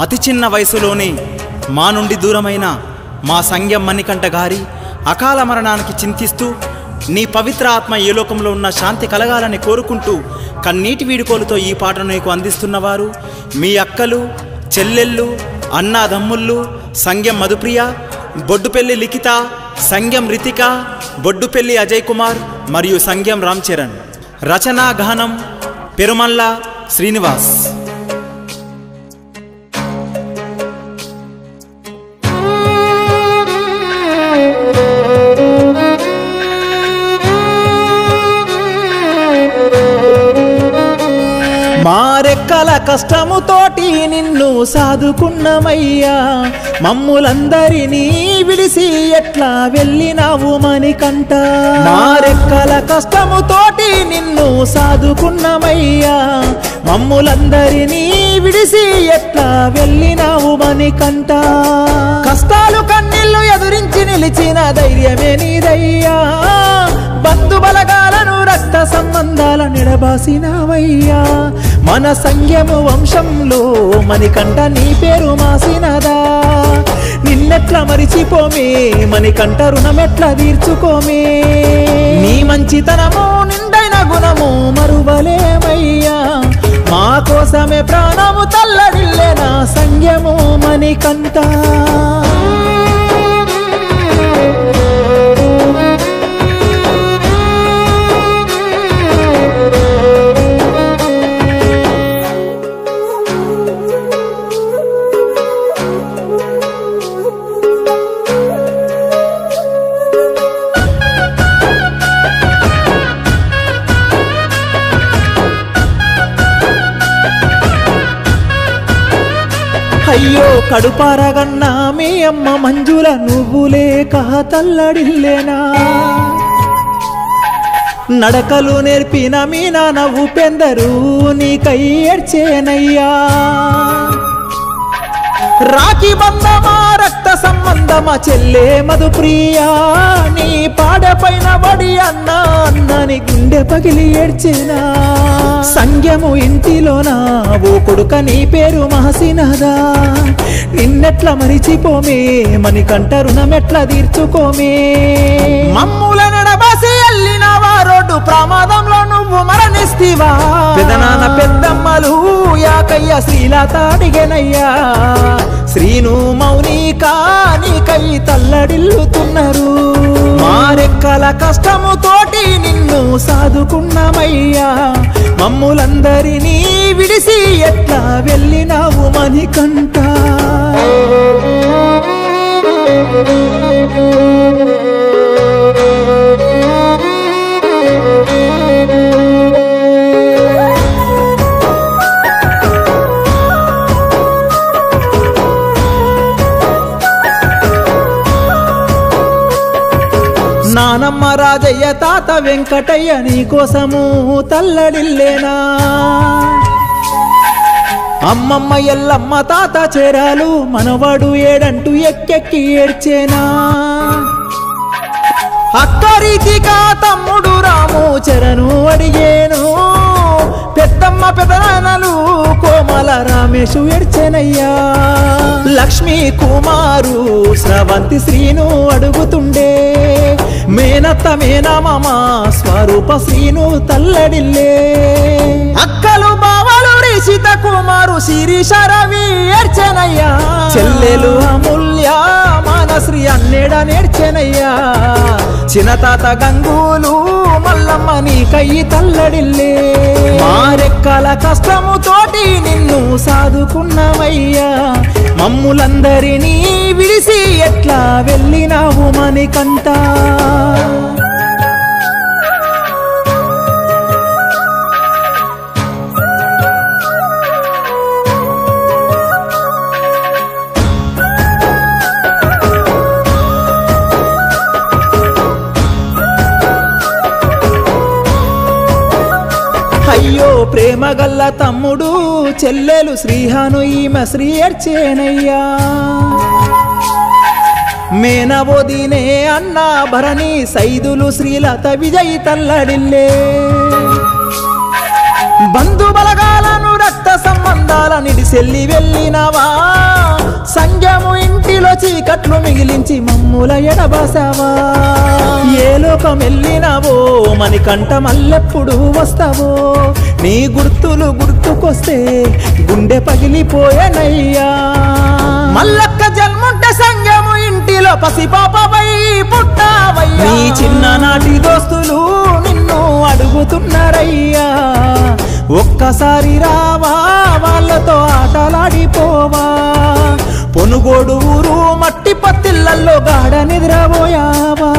అతి చిన్న వయసులోనే మా నుండి దూరమైన మా సంఘం మణికంఠ గారి అకాల మరణానికి చింతిస్తూ నీ పవిత్ర ఆత్మ ఏ లోకంలో ఉన్న శాంతి కలగాలని కోరుకుంటూ కన్నీటి వీడుకోలుతో ఈ పాటను నీకు అందిస్తున్నవారు మీ అక్కలు, చెల్లెళ్ళు, అన్నాదమ్ముళ్ళు, సంఘం మధుప్రియ, బొడ్డుపెల్లి లిఖిత, సంఘం రితిక, బొడ్డుపెల్లి అజయ్ కుమార్ మరియు సంఘం రామ్ చరణ్. రచనా గానం పెరుమల్ల శ్రీనివాస్. మారెక్కల కష్టముతోటి నిన్ను సాదుకున్నమయ్యా, మమ్ములందరినీ విడిసి ఎట్లా వెళ్ళినావు మణికంఠ. మారెక్కల కష్టముతోటి నిన్ను సాదుకున్నమయ్యా, మమ్ములందరినీ విడిసి ఎట్లా వెళ్ళినావు మణికంఠ. కష్టాలు కన్నీళ్లు ఎదురించి నిలిచిన ధైర్యమే నీదయ్యా, బంధు బలగాలను రక్త సంబంధాల నిడబాసినవయ్యా. మన సంఘము వంశంలో మణికంఠ నీ పేరు మాసినదా, నిన్నెట్లా మరిచిపోమే మణికంఠ, రుణమెట్లా తీర్చుకోమే. నీ మంచితనము నిండైన గుణము మరువలేమయ్యా, మా కోసమే ప్రాణము తల్లడిల్లే నా సంఘము మణికంఠ. అయ్యో కడుపారగన్నా మీ అమ్మ మంజుల నువ్వు లేక తల్లడిల్లేనా, నడకలు నేర్పిన మీ నాన్న ఉపేందరు నీకై ఏడ్చేనయ్యా. రాఖీ బంధమా రక్త సంబంధమా చెల్లే మధుప్రియా, నీ పాడపైన బడి అన్న అన్నని గుండె పగిలి ఏడ్చేనా. సంఘము ఇంటిలోనా ఓ కొడుక నీ పేరు మహసినదా, నిన్నెట్లా మరిచిపోమే మణికంఠ, రుణమెట్లా తీర్చుకోమే. మమ్ముల నడబాసి వెళ్ళినవా రోడ్డు ప్రమాదంలో నువ్వు మరణిస్తీవా, పెదనాన్న పెద్దమ్మలు యాకయ్య శ్రీలత అడిగేనయ్యా. శ్రీను మౌనిక నీకై తల్లడిల్లుతున్నారు, మారెక్కల కష్టముతోటి నిన్ను సాదుకున్నమయ్యా, మమ్ములందరినీ విడిసి ఎట్లా వెళ్ళినావు మణికంఠ. నానమ్మ రాజయ్య తాత వెంకటయ్య నీ కోసము తల్లడిల్లేనా, అమ్మమ్మ ఎల్లమ్మ తాత చేరాలు మనవాడు ఏడంటూ ఎక్కెక్కి ఏడ్చేనా. అక్క రీతిగా తమ్ముడు రాము చరణు అడిగేను, పెద్దమ్మ పెదనాన్నలు కోమల రామేశు ఏడ్చెనయ్యా. లక్ష్మీ కుమారు స్రవంతి శ్రీను అడుగుతుండే, మేనత్త మేనమామ స్వరూప శ్రీను తల్లడిల్లే. అక్కలు బావలు రిషిత కుమారు శిరీష రవి ఏడ్చెనయ్యా. చెల్లెలు అమూల్య మానశ్రీ అన్నేడ నేర్చెనయ్యా. చిన్నతాత గంగూలు మల్లమ్మ నీకై తల్లడిల్లే, మారెక్కల కష్టముతోటి నిన్ను సాదుకున్నవయ్యా, మమ్ములందరినీ విడిసి ఎట్లా వెళ్ళినావు మణికంఠ. అయ్యో ప్రేమగల్ల తమ్ముడు చెల్లెలు శ్రీహాను ఈమె శ్రీ ఏడ్చేనయ్యా. మేనవోదినే అన్న భరణి సైదులు శ్రీలత విజయ్ తల్లడిల్లే. బంధు బలగాలను రక్త సంబంధాల నిడిసి సెల్లి వెళ్ళినవా సంగము ఇంటిలో చీకట్లు మిగిలించి మమ్ముల ఎడబాసావా ఏ లోకం వెళ్ళినావో మణికంఠ మల్లెప్పుడు వస్తావో నీ గుర్తులు గుర్తుకొస్తే గుండె పగిలిపోయేనయ్యా మల్లక్క జన్ముంటే సంగము ఇంటిలో పసిపాపవై పుట్టావయ్యా నీ చిన్ననాటి దోస్తులు నిన్ను అడుగుతున్నారయ్యా ఒక్కసారి రావా వాళ్ళతో ఆటలాడిపోవా పొనుగోడు ఊరు మట్టి పత్తిళ్ళల్లో గాఢ నిద్రపోయావా